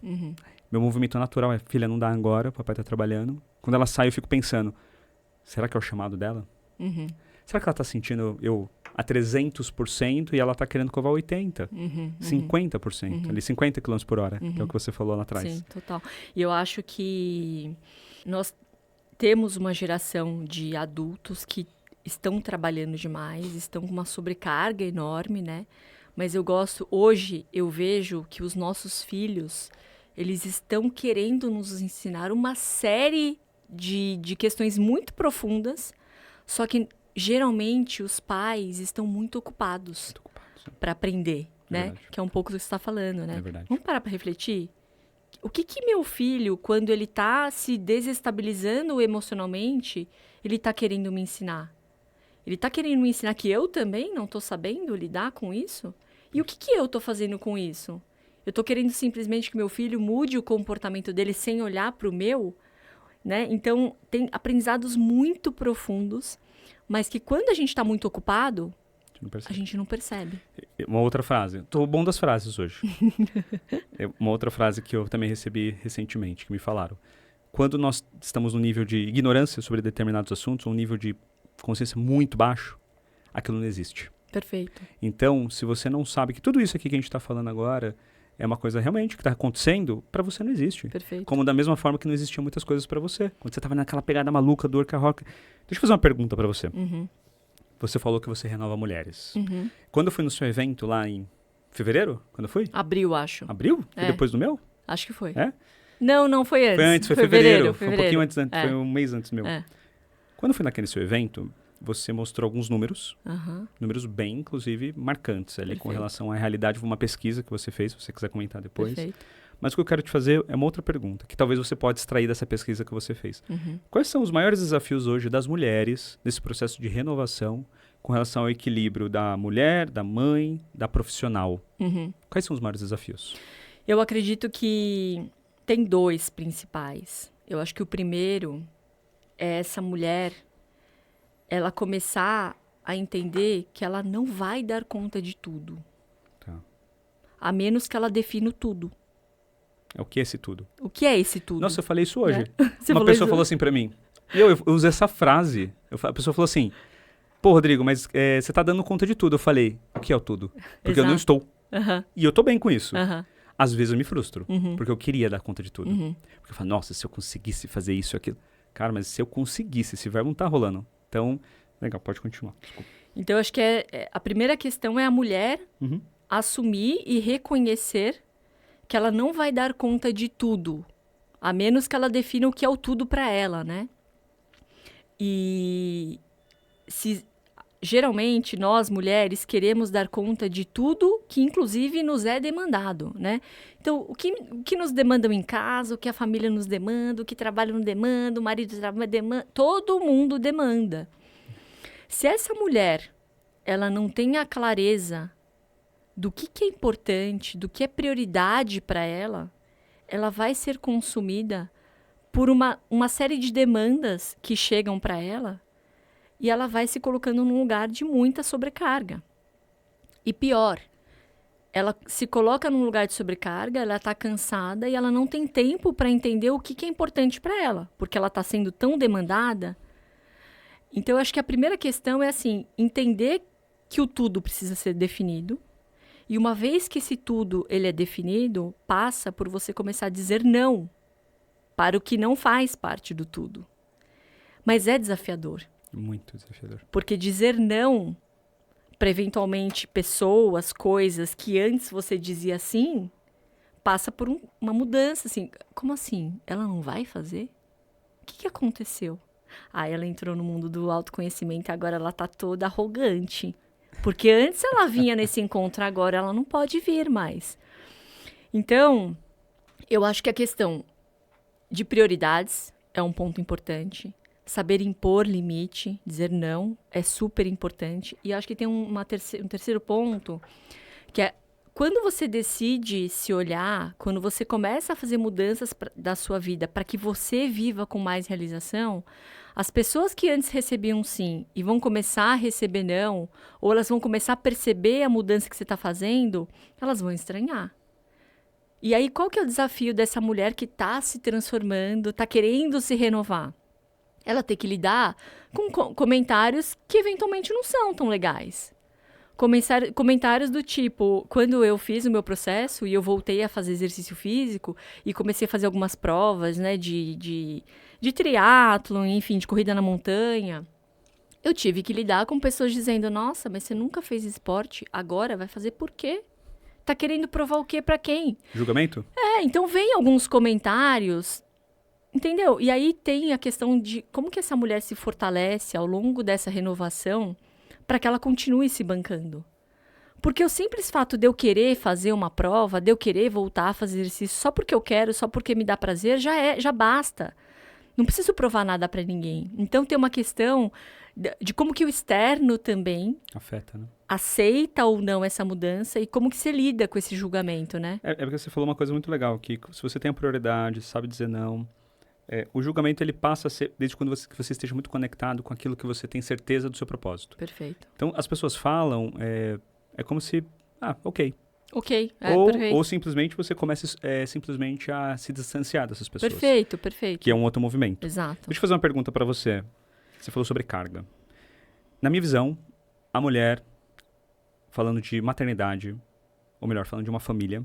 Meu movimento natural é, filha, não dá agora, papai tá trabalhando. Quando ela sai, eu fico pensando, será que é o chamado dela? Será que ela tá sentindo eu a 300% e ela tá querendo covar 80%? 50%, ali 50 km por hora, que é o que você falou lá atrás. Sim, total. E eu acho que nós temos uma geração de adultos que estão trabalhando demais, estão com uma sobrecarga enorme, né? Mas hoje eu vejo que os nossos filhos, eles estão querendo nos ensinar uma série de questões muito profundas, só que geralmente os pais estão muito ocupados para aprender, né? Verdade. Que é um pouco do que você está falando, né? É verdade. Vamos parar para refletir? O que meu filho, quando ele está se desestabilizando emocionalmente, ele está querendo me ensinar? Ele está querendo me ensinar que eu também não estou sabendo lidar com isso? E o que eu estou fazendo com isso? Eu estou querendo simplesmente que meu filho mude o comportamento dele sem olhar para o meu? Né? Então, tem aprendizados muito profundos, mas que quando a gente está muito ocupado, a gente não percebe. Uma outra frase. Tô bom das frases hoje. Uma outra frase que eu também recebi recentemente, que me falaram. Quando nós estamos num nível de ignorância sobre determinados assuntos, um nível de consciência muito baixo, aquilo não existe. Perfeito. Então, se você não sabe que tudo isso aqui que a gente está falando agora é uma coisa realmente que está acontecendo, para você não existe. Perfeito. Como da mesma forma que não existiam muitas coisas para você. Quando você estava naquela pegada maluca do Orca Rock. Deixa eu fazer uma pergunta para você. Você falou que você renova mulheres. Quando eu fui no seu evento lá em fevereiro? Quando foi? Abril, acho. Abril? Foi depois do meu? Acho que foi. É? Não foi antes. Foi antes, foi fevereiro. Foi um pouquinho antes. antes, foi um mês antes do meu. Quando eu fui naquele seu evento, você mostrou alguns números. Números bem, inclusive, marcantes ali. Perfeito. Com relação à realidade. Foi uma pesquisa que você fez, se você quiser comentar depois. Perfeito. Mas o que eu quero te fazer é uma outra pergunta, que talvez você pode extrair dessa pesquisa que você fez. Quais são os maiores desafios hoje das mulheres nesse processo de renovação com relação ao equilíbrio da mulher, da mãe, da profissional? Quais são os maiores desafios? Eu acredito que tem dois principais. Eu acho que o primeiro é essa mulher, ela começar a entender que ela não vai dar conta de tudo. Tá. A menos que ela defina o tudo. É o que é esse tudo? O que é esse tudo? Nossa, eu falei isso hoje. Né? Uma pessoa falou assim pra mim. Eu usei essa frase. A pessoa falou assim, Pô, Rodrigo, mas você tá dando conta de tudo. Eu falei, o que é o tudo? Porque eu não estou. E eu tô bem com isso. Às vezes eu me frustro, porque eu queria dar conta de tudo. Porque eu falo, nossa, se eu conseguisse fazer isso e aquilo. Cara, mas se eu conseguisse, esse verbo não tá rolando. Então, legal, pode continuar. Desculpa. Então, eu acho que a primeira questão é a mulher assumir e reconhecer que ela não vai dar conta de tudo, a menos que ela defina o que é o tudo para ela, né? E geralmente nós mulheres queremos dar conta de tudo que inclusive nos é demandado, né? Então, o que nos demandam em casa, o que a família nos demanda, o que trabalho nos demanda, o marido demanda, todo mundo demanda. Se essa mulher, ela não tem a clareza do que é importante, do que é prioridade para ela, ela vai ser consumida por uma série de demandas que chegam para ela e ela vai se colocando num lugar de muita sobrecarga. E pior, ela se coloca num lugar de sobrecarga, ela está cansada e ela não tem tempo para entender o que é importante para ela, porque ela está sendo tão demandada. Então, eu acho que a primeira questão é assim, entender que o tudo precisa ser definido. E uma vez que esse tudo ele é definido, passa por você começar a dizer não para o que não faz parte do tudo. Mas é desafiador. Muito desafiador. Porque dizer não para eventualmente pessoas, coisas que antes você dizia sim, passa por uma mudança. Assim, como assim? Ela não vai fazer? O que aconteceu? Ela entrou no mundo do autoconhecimento e agora ela tá toda arrogante. Porque antes ela vinha nesse encontro, agora ela não pode vir mais. Então, eu acho que a questão de prioridades é um ponto importante. Saber impor limite, dizer não, é super importante. E acho que tem um terceiro ponto, que é quando você decide se olhar, quando você começa a fazer mudanças da sua vida para que você viva com mais realização, as pessoas que antes recebiam sim e vão começar a receber não, ou elas vão começar a perceber a mudança que você está fazendo, elas vão estranhar. E aí, qual que é o desafio dessa mulher que está se transformando, está querendo se renovar? Ela tem que lidar com comentários que eventualmente não são tão legais. Comentários do tipo, quando eu fiz o meu processo e eu voltei a fazer exercício físico e comecei a fazer algumas provas, né, de triatlon, enfim, de corrida na montanha, eu tive que lidar com pessoas dizendo, nossa, mas você nunca fez esporte, agora vai fazer por quê? Tá querendo provar o quê pra quem? Julgamento? Então vem alguns comentários, entendeu? E aí tem a questão de como que essa mulher se fortalece ao longo dessa renovação para que ela continue se bancando. Porque o simples fato de eu querer fazer uma prova, de eu querer voltar a fazer exercício só porque eu quero, só porque me dá prazer, já basta. Não preciso provar nada para ninguém. Então tem uma questão de como que o externo também afeta, né? Aceita ou não essa mudança e como que você lida com esse julgamento, né? É porque você falou uma coisa muito legal, que se você tem a prioridade, sabe dizer não, o julgamento ele passa a ser desde quando você esteja muito conectado com aquilo que você tem certeza do seu propósito. Perfeito. Então, as pessoas falam, é como se, ok. Ok, ou simplesmente você começa simplesmente a se distanciar dessas pessoas. Perfeito. Que é um outro movimento. Exato. Deixa eu fazer uma pergunta para você. Você falou sobre carga. Na minha visão, a mulher, falando de maternidade, ou melhor, falando de uma família,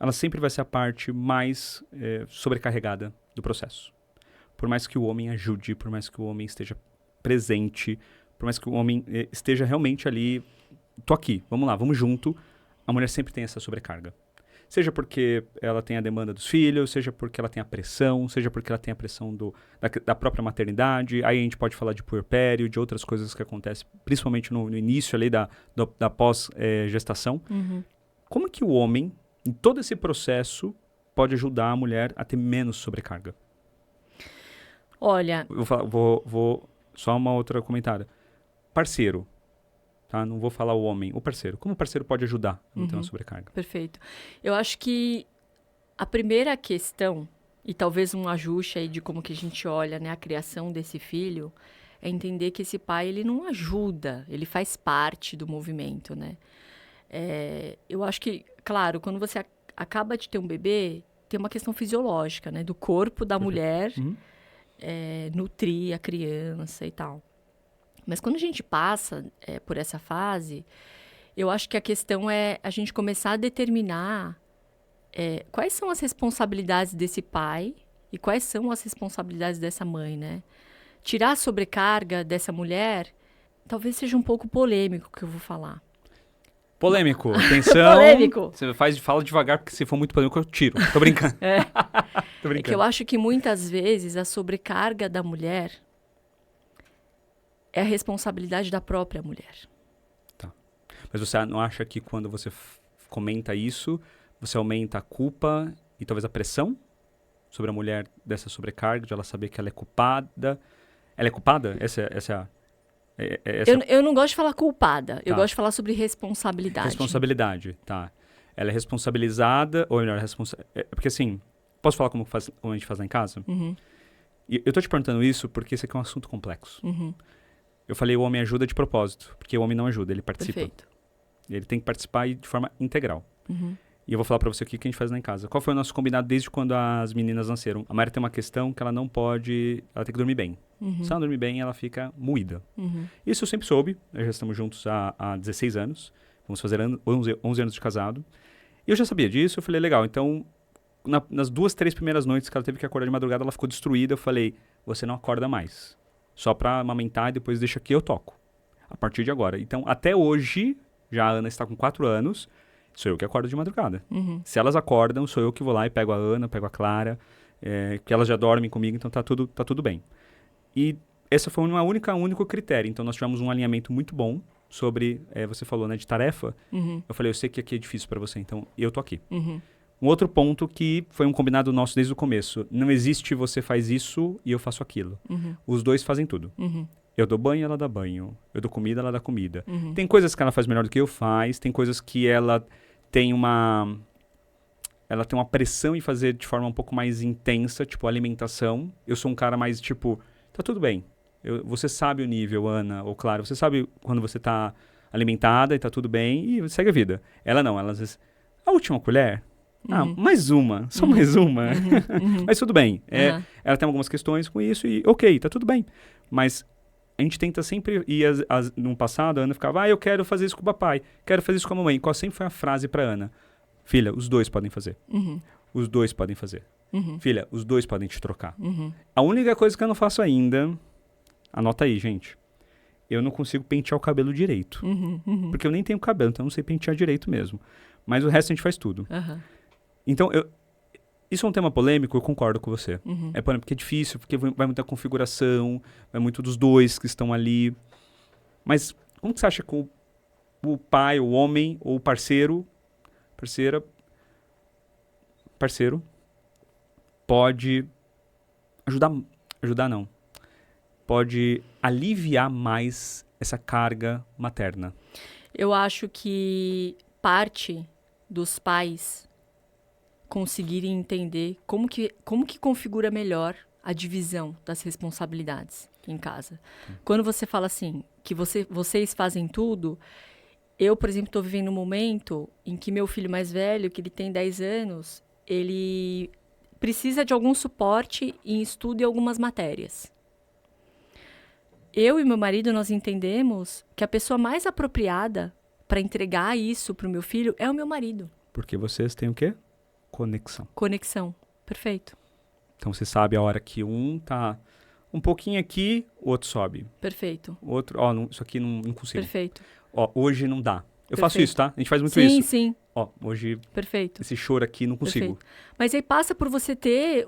ela sempre vai ser a parte mais sobrecarregada do processo. Por mais que o homem ajude, por mais que o homem esteja presente, por mais que o homem esteja realmente ali, tô aqui, vamos lá, vamos junto, a mulher sempre tem essa sobrecarga. Seja porque ela tem a demanda dos filhos, seja porque ela tem a pressão, seja porque ela tem a pressão da própria maternidade. Aí a gente pode falar de puerpério, de outras coisas que acontecem, principalmente no início ali da pós-gestação. Uhum. Como que o homem, em todo esse processo, pode ajudar a mulher a ter menos sobrecarga? Olha... Vou só uma outra comentário. Parceiro. Tá? Não vou falar o homem, o parceiro. Como o parceiro pode ajudar a não ter uma sobrecarga? Perfeito. Eu acho que a primeira questão, e talvez um ajuste aí de como que a gente olha, né, a criação desse filho, é entender que esse pai, ele não ajuda, ele faz parte do movimento, né? Eu acho que, claro, quando você acaba de ter um bebê, tem uma questão fisiológica, né? Do corpo da mulher nutrir a criança e tal. Mas quando a gente passa por essa fase, eu acho que a questão é a gente começar a determinar quais são as responsabilidades desse pai e quais são as responsabilidades dessa mãe, né? Tirar a sobrecarga dessa mulher, talvez seja um pouco polêmico o que eu vou falar. Polêmico, atenção. Polêmico. Você fala devagar, porque se for muito polêmico eu tiro. Tô brincando. Tô brincando. É que eu acho que muitas vezes a sobrecarga da mulher é a responsabilidade da própria mulher. Tá. Mas você não acha que quando você comenta isso, você aumenta a culpa e talvez a pressão sobre a mulher dessa sobrecarga, de ela saber que ela é culpada? Ela é culpada? Eu não gosto de falar culpada, eu Tá. gosto de falar sobre responsabilidade. Responsabilidade, tá. Ela é responsabilizada, ou melhor, porque assim, posso falar como a gente faz lá em casa? Uhum, E eu tô te perguntando isso porque esse aqui é um assunto complexo. uhum, Eu falei o homem ajuda de propósito, porque o homem não ajuda, ele participa. perfeito. Ele tem que participar de forma integral. Uhum, E eu vou falar pra você o que a gente faz lá em casa. Qual foi o nosso combinado desde quando as meninas nasceram? A Mayra tem uma questão que ela não pode... Ela tem que dormir bem. uhum, Se ela não dormir bem, ela fica moída. uhum, Isso eu sempre soube. Nós já estamos juntos há 16 anos. Vamos fazer 11 anos de casado. E eu já sabia disso. Eu falei, legal, então... nas 2, 3 primeiras noites que ela teve que acordar de madrugada, ela ficou destruída. Eu falei, você não acorda mais. Só pra amamentar e depois deixa que eu toco. A partir de agora. Então, até hoje, já a Ana está com 4 anos... Sou eu que acordo de madrugada. uhum. Se elas acordam, sou eu que vou lá e pego a Ana, pego a Clara, que elas já dormem comigo, então tá tudo bem. E essa foi único critério. Então nós tivemos um alinhamento muito bom sobre, você falou, né, de tarefa. Uhum, Eu falei, eu sei que aqui é difícil pra você, então eu tô aqui. uhum, Um outro ponto que foi um combinado nosso desde o começo. Não existe você faz isso e eu faço aquilo. uhum, Os dois fazem tudo. uhum, Eu dou banho, ela dá banho. Eu dou comida, ela dá comida. uhum. Tem coisas que ela faz melhor do que eu faz, tem coisas que ela tem uma pressão em fazer de forma um pouco mais intensa, tipo alimentação. Eu sou um cara mais tipo, tá tudo bem. Você sabe o nível, Ana, ou Clara, você sabe quando você tá alimentada e tá tudo bem e segue a vida. Ela não, ela às vezes, a última colher? Ah, mais uma, só mais uma. Mas tudo bem. Ela tem algumas questões com isso e ok, tá tudo bem. Mas a gente tenta sempre, no passado, a Ana ficava, eu quero fazer isso com o papai, quero fazer isso com a mamãe. Qual sempre foi a frase pra Ana? Filha, os dois podem fazer. Uhum, Os dois podem fazer. uhum, Filha, os dois podem te trocar. uhum. A única coisa que eu não faço ainda, anota aí, gente, eu não consigo pentear o cabelo direito. Uhum, uhum, Porque eu nem tenho cabelo, então eu não sei pentear direito mesmo. Mas o resto a gente faz tudo. aham, Então, isso é um tema polêmico, eu concordo com você. uhum. É polêmico porque é difícil, porque vai muita configuração, vai muito dos dois que estão ali. Mas como que você acha que o pai, o homem, ou o parceiro pode ajudar não, pode aliviar mais essa carga materna? Eu acho que parte dos pais conseguirem entender como que configura melhor a divisão das responsabilidades em casa. Quando você fala assim, que vocês fazem tudo, eu, por exemplo, estou vivendo um momento em que meu filho mais velho, que ele tem 10 anos, ele precisa de algum suporte em estudo em algumas matérias. Eu e meu marido, nós entendemos que a pessoa mais apropriada para entregar isso para o meu filho é o meu marido. Porque vocês têm o quê? Conexão. Conexão. Perfeito. Então você sabe a hora que um tá um pouquinho aqui, o outro sobe. Perfeito. O outro, isso aqui não consigo. Perfeito. Hoje não dá. Eu faço Perfeito. isso, tá? A gente faz muito Sim, isso. sim. Hoje Perfeito. esse choro aqui não consigo. Perfeito. Mas aí passa por você ter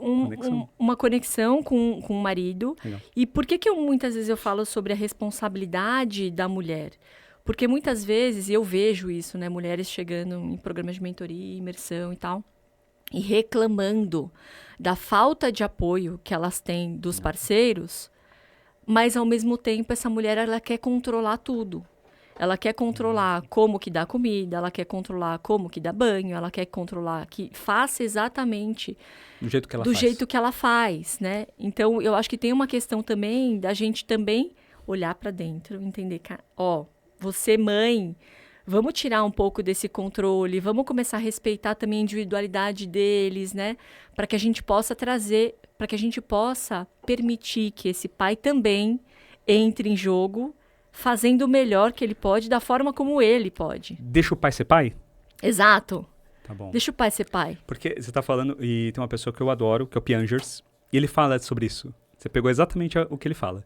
uma conexão com o marido. Legal. E por que muitas vezes eu falo sobre a responsabilidade da mulher? Porque muitas vezes, e eu vejo isso, né? Mulheres chegando em programas de mentoria, imersão e tal, e reclamando da falta de apoio que elas têm dos parceiros, mas ao mesmo tempo essa mulher, ela quer controlar tudo. Ela quer controlar como que dá comida, ela quer controlar como que dá banho, ela quer controlar que faça exatamente Do jeito que ela do faz. jeito que ela faz, né? Então, eu acho que tem uma questão também da gente também olhar para dentro, entender que, você mãe, vamos tirar um pouco desse controle, vamos começar a respeitar também a individualidade deles, né? Para que a gente possa permitir que esse pai também entre em jogo fazendo o melhor que ele pode, da forma como ele pode. Deixa o pai ser pai? Exato. Tá bom. Deixa o pai ser pai. Porque você tá falando, e tem uma pessoa que eu adoro, que é o Piangers, e ele fala sobre isso. Você pegou exatamente o que ele fala.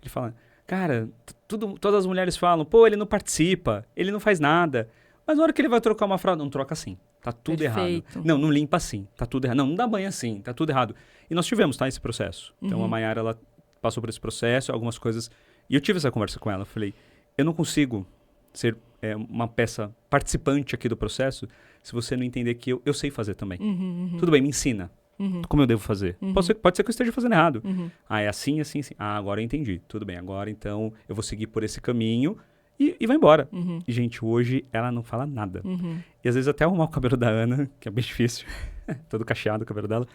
Ele fala, cara, todas as mulheres falam, pô, ele não participa, ele não faz nada. Mas na hora que ele vai trocar uma fralda, não troca assim. Tá tudo Perfeito. errado. Não limpa assim. Tá tudo errado. Não dá banho assim. Tá tudo errado. E nós tivemos, tá, esse processo. Então, a Mayara, ela passou por esse processo, algumas coisas. E eu tive essa conversa com ela. Eu falei, eu não consigo ser uma peça participante aqui do processo se você não entender que eu sei fazer também. Tudo bem, me ensina. Como eu devo fazer? Pode ser que eu esteja fazendo errado. Ah, é assim, assim, assim. Ah, agora eu entendi. Tudo bem, agora então eu vou seguir por esse caminho e vai embora. E, gente, hoje ela não fala nada. E às vezes até arrumar o cabelo da Ana, que é bem difícil. Todo cacheado o cabelo dela.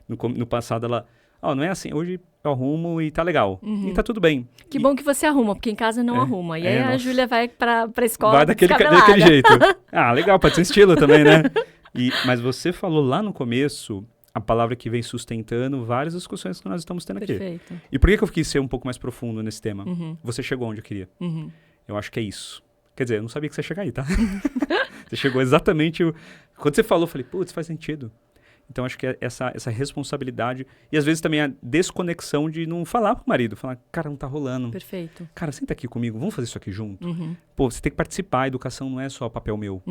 No passado ela... não é assim, hoje eu arrumo e tá legal. E tá tudo bem. Que bom que você arruma, porque em casa não arruma. E aí a Júlia vai pra escola vai daquele jeito. Ah, legal, pode ser estilo também, né? Mas você falou lá no começo a palavra que vem sustentando várias discussões que nós estamos tendo aqui. Perfeito. E por que eu quis ser um pouco mais profundo nesse tema? Você chegou onde eu queria. Eu acho que é isso. Quer dizer, eu não sabia que você ia chegar aí, tá? Você chegou exatamente... Quando você falou, eu falei, putz, faz sentido. Então, acho que é essa responsabilidade e, às vezes, também a desconexão de não falar pro marido. Falar, cara, não tá rolando. Perfeito. Cara, senta aqui comigo, vamos fazer isso aqui junto. Pô, você tem que participar. A educação não é só papel meu.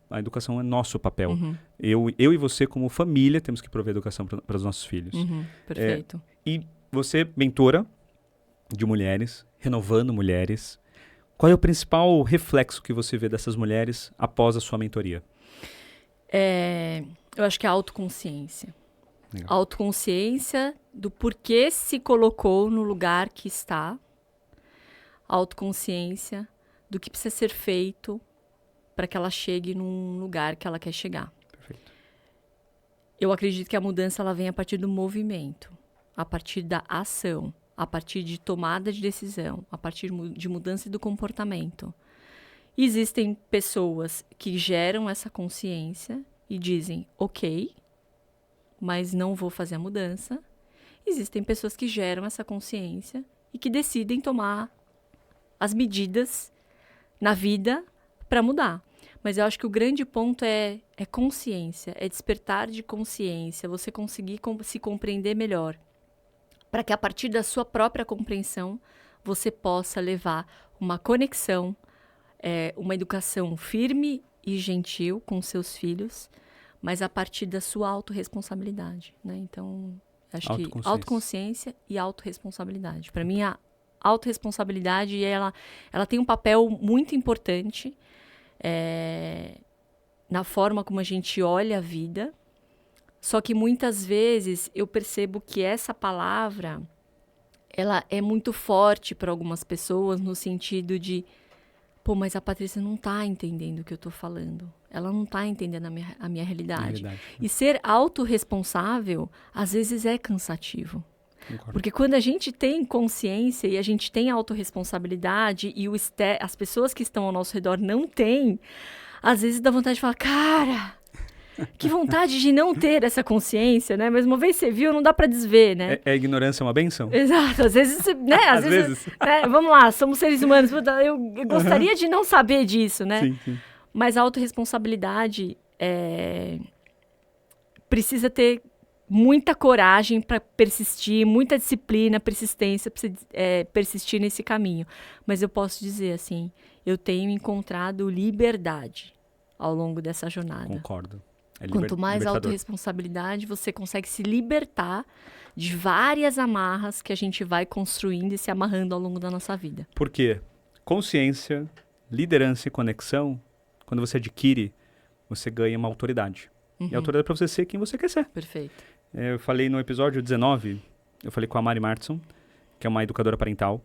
A educação é nosso papel. Eu e você, como família, temos que prover educação para os nossos filhos. Perfeito. E você, mentora de mulheres, renovando mulheres. Qual é o principal reflexo que você vê dessas mulheres após a sua mentoria? Eu acho que é a autoconsciência. Legal. A autoconsciência do porquê se colocou no lugar que está. A autoconsciência do que precisa ser feito para que ela chegue num lugar que ela quer chegar. Perfeito. Eu acredito que a mudança ela vem a partir do movimento, a partir da ação, a partir de tomada de decisão, a partir de mudança do comportamento. Existem pessoas que geram essa consciência e dizem, ok, mas não vou fazer a mudança. Existem pessoas que geram essa consciência e que decidem tomar as medidas na vida para mudar. Mas eu acho que o grande ponto é consciência, é despertar de consciência, você conseguir se compreender melhor, para que a partir da sua própria compreensão você possa levar uma conexão, uma educação firme e gentil com seus filhos, mas a partir da sua autorresponsabilidade, né? Então, acho que autoconsciência e autorresponsabilidade. Para mim, a autorresponsabilidade, ela tem um papel muito importante na forma como a gente olha a vida. Só que muitas vezes eu percebo que essa palavra, ela é muito forte para algumas pessoas no sentido de, pô, mas a Patrícia não está entendendo o que eu estou falando. Ela não está entendendo a minha realidade. E ser autorresponsável, às vezes, é cansativo. Concordo. Porque quando a gente tem consciência e a gente tem autorresponsabilidade e as pessoas que estão ao nosso redor não têm, às vezes dá vontade de falar, cara, que vontade de não ter essa consciência, né? Mas uma vez você viu, não dá para desver, né? É ignorância uma bênção? Exato, às vezes, né? Às vezes. Né? Vamos lá, somos seres humanos, eu gostaria de não saber disso, né? Sim. Mas a autorresponsabilidade precisa ter muita coragem para persistir, muita disciplina, persistência, persistir nesse caminho. Mas eu posso dizer assim, eu tenho encontrado liberdade ao longo dessa jornada. Concordo. Quanto mais libertador. Autorresponsabilidade, você consegue se libertar de várias amarras que a gente vai construindo e se amarrando ao longo da nossa vida. Por quê? Consciência, liderança e conexão, quando você adquire, você ganha uma autoridade. E a autoridade é para você ser quem você quer ser. Perfeito. Eu falei no episódio 19, eu falei com a Mari Martson, que é uma educadora parental,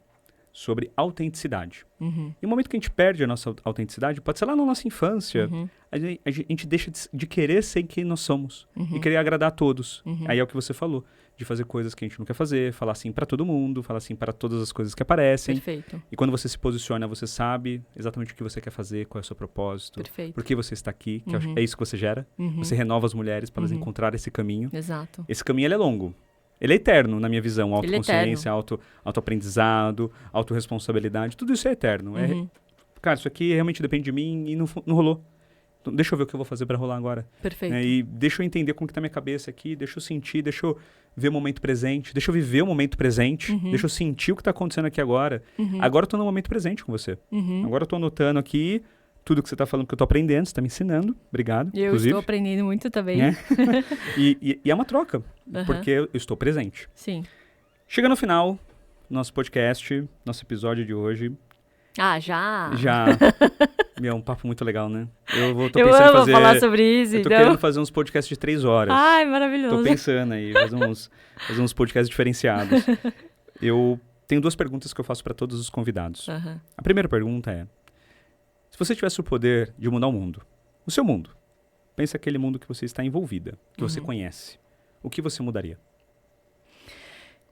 sobre autenticidade. E o momento que a gente perde a nossa autenticidade, pode ser lá na nossa infância, a gente deixa de querer ser quem nós somos e querer agradar a todos. Aí é o que você falou, de fazer coisas que a gente não quer fazer, falar assim para todo mundo, falar assim para todas as coisas que aparecem. Perfeito. E quando você se posiciona, você sabe exatamente o que você quer fazer, qual é o seu propósito, Perfeito. por que você está aqui, que é isso que você gera. Você renova as mulheres para elas encontrar esse caminho. Exato. Esse caminho ele é longo. Ele é eterno, na minha visão. Ele é Autoconsciência, autoaprendizado, autorresponsabilidade, tudo isso é eterno. Cara, isso aqui realmente depende de mim e não rolou. Então, deixa eu ver o que eu vou fazer pra rolar agora. Perfeito. E deixa eu entender como que tá minha cabeça aqui, deixa eu sentir, deixa eu ver o momento presente, deixa eu viver o momento presente, deixa eu sentir o que tá acontecendo aqui agora. Agora eu tô no momento presente com você. Agora eu tô anotando aqui tudo que você tá falando que eu tô aprendendo, você tá me ensinando. Obrigado. Eu estou aprendendo muito também. E é uma troca, porque eu estou presente. Sim. Chega no final, nosso podcast, nosso episódio de hoje. Ah, já? Já. É um papo muito legal, né? Tô Eu pensando amo em fazer, falar sobre isso. Eu tô então... querendo fazer uns podcasts de 3 horas. Ai, maravilhoso. Tô pensando aí, fazer uns podcasts diferenciados. Eu tenho 2 perguntas que eu faço para todos os convidados. A primeira pergunta é, se você tivesse o poder de mudar o mundo, o seu mundo, pensa aquele mundo que você está envolvida, que você conhece, o que você mudaria?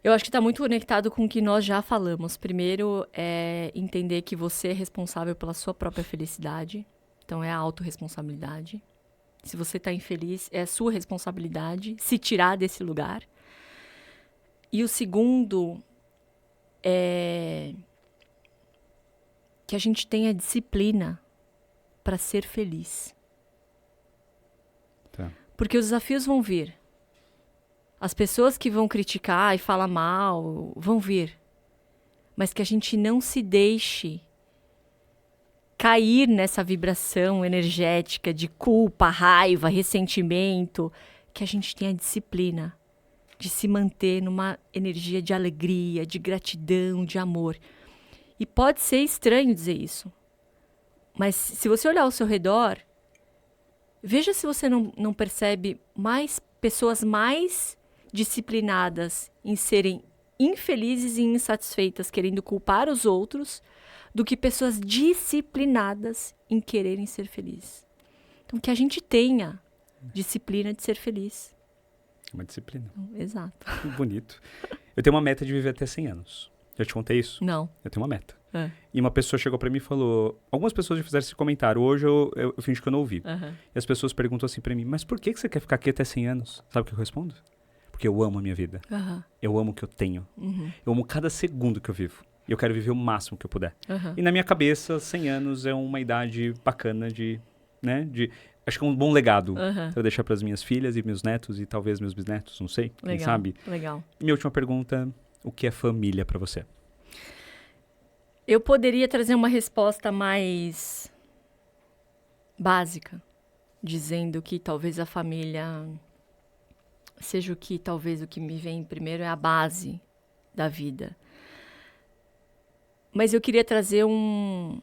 Eu acho que está muito conectado com o que nós já falamos. Primeiro é entender que você é responsável pela sua própria felicidade. Então é a autorresponsabilidade. Se você está infeliz, é a sua responsabilidade se tirar desse lugar. E o segundo é que a gente tenha disciplina para ser feliz. Tá. Porque os desafios vão vir. As pessoas que vão criticar e falar mal vão vir. Mas que a gente não se deixe cair nessa vibração energética de culpa, raiva, ressentimento. Que a gente tenha disciplina de se manter numa energia de alegria, de gratidão, de amor. E pode ser estranho dizer isso. Mas se você olhar ao seu redor, veja se você não percebe mais pessoas mais disciplinadas em serem infelizes e insatisfeitas, querendo culpar os outros, do que pessoas disciplinadas em quererem ser felizes. Então, que a gente tenha disciplina de ser feliz. Uma disciplina. Exato. Bonito. Eu tenho uma meta de viver até 100 anos. Já te contei isso? Não. Eu tenho uma meta. É. E uma pessoa chegou pra mim e falou... Algumas pessoas já fizeram esse comentário. Hoje eu fingi que eu não ouvi. E as pessoas perguntam assim pra mim, mas por que você quer ficar aqui até 100 anos? Sabe o que eu respondo? Porque eu amo a minha vida. Eu amo o que eu tenho. Eu amo cada segundo que eu vivo. E eu quero viver o máximo que eu puder. E na minha cabeça, 100 anos é uma idade bacana acho que é um bom legado pra deixar pras minhas filhas e meus netos e talvez meus bisnetos, não sei, quem sabe. Legal. E minha última pergunta, o que é família pra você? Eu poderia trazer uma resposta mais básica, dizendo que talvez a família seja o que me vem primeiro é a base da vida. Mas eu queria trazer uma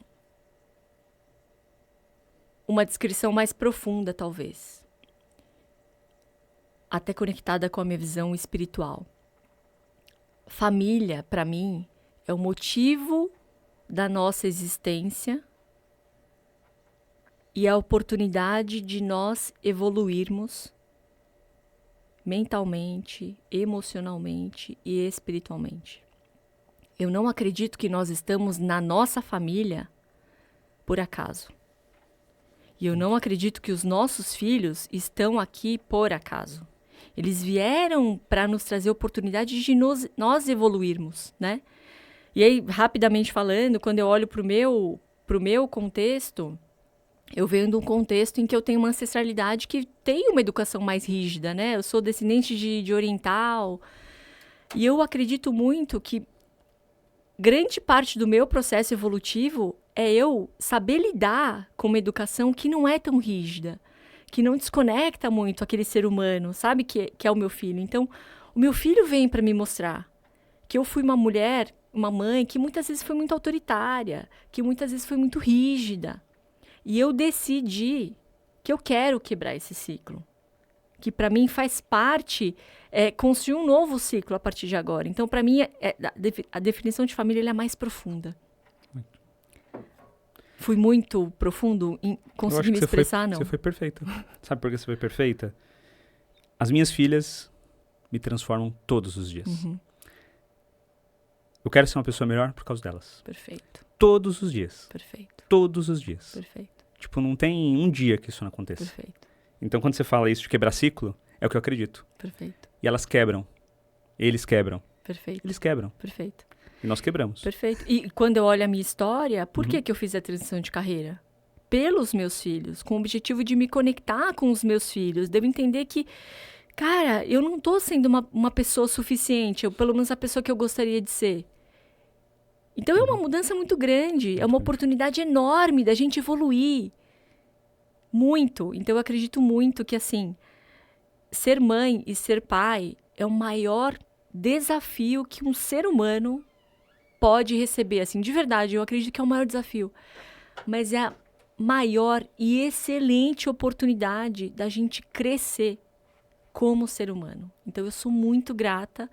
descrição mais profunda, talvez. Até conectada com a minha visão espiritual. Família, para mim, é o motivo da nossa existência e a oportunidade de nós evoluirmos mentalmente, emocionalmente e espiritualmente. Eu não acredito que nós estamos na nossa família por acaso. E eu não acredito que os nossos filhos estão aqui por acaso. Eles vieram para nos trazer a oportunidade de nós evoluirmos, né? E aí, rapidamente falando, quando eu olho pro meu contexto, eu venho de um contexto em que eu tenho uma ancestralidade que tem uma educação mais rígida, né? Eu sou descendente de oriental. E eu acredito muito que grande parte do meu processo evolutivo é eu saber lidar com uma educação que não é tão rígida, que não desconecta muito aquele ser humano, sabe? Que é o meu filho. Então, o meu filho vem para me mostrar que eu fui uma mulher, uma mãe que muitas vezes foi muito autoritária, que muitas vezes foi muito rígida. E eu decidi que eu quero quebrar esse ciclo. Que para mim faz parte construir um novo ciclo a partir de agora. Então, para mim, a definição de família é mais profunda. Fui muito profundo em conseguir me expressar, não? Você foi perfeita. Sabe por que você foi perfeita? As minhas filhas me transformam todos os dias. Eu quero ser uma pessoa melhor por causa delas. Perfeito. Todos os dias. Perfeito. Todos os dias. Perfeito. Tipo, não tem um dia que isso não aconteça. Perfeito. Então, quando você fala isso de quebrar ciclo, é o que eu acredito. Perfeito. E elas quebram. Eles quebram. Perfeito. Eles quebram. Perfeito. E nós quebramos. Perfeito. E quando eu olho a minha história, por que eu fiz a transição de carreira? Pelos meus filhos, com o objetivo de me conectar com os meus filhos, de eu entender que, cara, eu não tô sendo uma pessoa suficiente, ou pelo menos a pessoa que eu gostaria de ser. Então é uma mudança muito grande, é uma oportunidade enorme da gente evoluir. Muito. Então eu acredito muito que, assim, ser mãe e ser pai é o maior desafio que um ser humano pode receber. Assim, de verdade, eu acredito que é o maior desafio. Mas é a maior e excelente oportunidade da gente crescer como ser humano. Então eu sou muito grata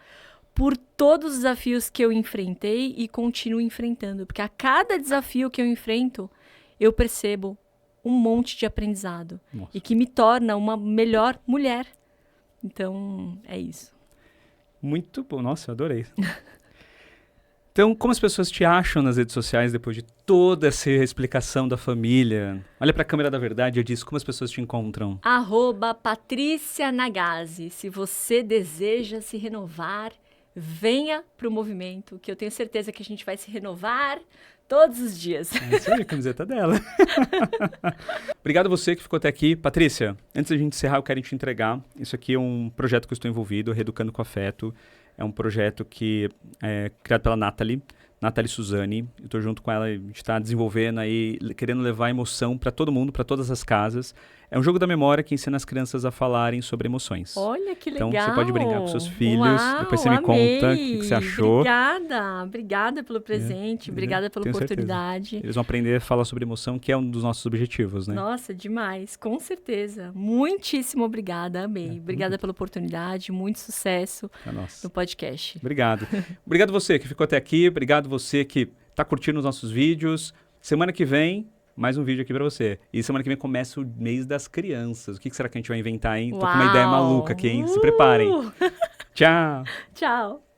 por todos os desafios que eu enfrentei e continuo enfrentando. Porque a cada desafio que eu enfrento, eu percebo um monte de aprendizado. Nossa. E que me torna uma melhor mulher. Então, é isso. Muito bom. Nossa, eu adorei. Então, como as pessoas te acham nas redes sociais depois de toda essa explicação da família? Olha para a câmera da verdade e diz como as pessoas te encontram. @Patrícia Nagase. Se você deseja se renovar, venha para o movimento, que eu tenho certeza que a gente vai se renovar todos os dias. É isso aí, a camiseta dela. Obrigado a você que ficou até aqui. Patrícia, antes da gente encerrar, eu quero te entregar. Isso aqui é um projeto que eu estou envolvido, Reeducando com Afeto. É um projeto que é criado pela Nathalie Suzani. Eu estou junto com ela, a gente está desenvolvendo aí, querendo levar emoção para todo mundo, para todas as casas. É um jogo da memória que ensina as crianças a falarem sobre emoções. Olha que legal! Então você pode brincar com seus filhos, Uau, depois você me conta o que você achou. Obrigada pelo presente, obrigada pela tenho oportunidade. Certeza. Eles vão aprender a falar sobre emoção, que é um dos nossos objetivos, né? Nossa, demais, com certeza. Muitíssimo obrigada, amei. Obrigada pela oportunidade, muito sucesso no podcast. Obrigado. Obrigado você que ficou até aqui, obrigado você que está curtindo os nossos vídeos. Semana que vem, mais um vídeo aqui pra você. E semana que vem começa o mês das crianças. O que será que a gente vai inventar, hein? Tô com uma ideia maluca aqui, hein? Se preparem. Tchau. Tchau.